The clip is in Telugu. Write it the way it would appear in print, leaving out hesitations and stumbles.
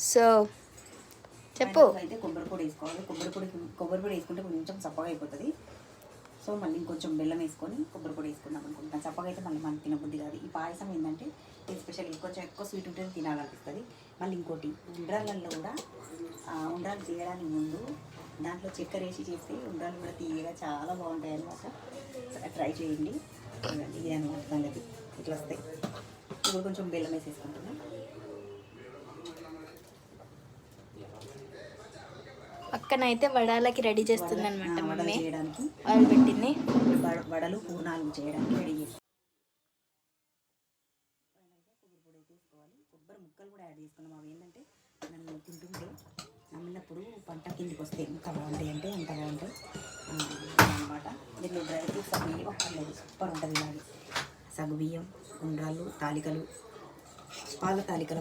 సో చెప్పు. అయితే కొబ్బరి పొడి వేసుకోవాలి. కొబ్బరి పొడి వేసుకుంటే కొంచెం చప్పగా అయిపోతుంది. సో మళ్ళీ ఇంకొంచెం బెల్లం వేసుకొని కొబ్బరి పొడి వేసుకుందాం అనుకుంటున్నాను. చప్పగా అయితే మళ్ళీ మనకి తినబుద్ధి కాదు. ఈ పాయసం ఏంటంటే ఎస్పెషల్ కొంచెం ఎక్కువ స్వీట్ ఉంటే తినాలనిపిస్తుంది. మళ్ళీ ఇంకోటి ఉండ్రాళ్ళల్లో కూడా ఉండ్రాలు తీయడానికి ముందు దాంట్లో చక్కెర వేసి చేస్తే ఉండ్రాలు కూడా తీయగా చాలా బాగుంటాయి అన్నమాట. ట్రై చేయండి. ఇది అనమాట సంగతి. ఇట్లా వస్తాయి. ఇప్పుడు కొంచెం బెల్లం వేసేసుకుంటున్నాం. పక్కన అయితే వడాలకి రెడీ చేస్తుంది అనమాట వడలు చేయడానికి ఆయిల్ పెట్టింది. వడలు పూర్ణాలు చేయడానికి రెడీ చేస్తాం. కొబ్బరి పొడి వేసుకోవాలి. కొబ్బరి ముక్కలు కూడా యాడ్ చేసుకున్నాం. అవి ఏంటంటే మనం తింటుంటే నమ్మినప్పుడు పంట కిందికి వస్తే ఎంత బాగుంటాయి అంటే అంత బాగుంటాయి అన్నమాట. దీంట్లో డ్రై ఫ్రూట్స్ అవి ఒక్కర్లేదు. సూపర్ ఉంటుంది. ఇలాగే సగ్గుబియ్యం, ఉండ్రాళ్ళు, తాలికలు, పాల తాలికల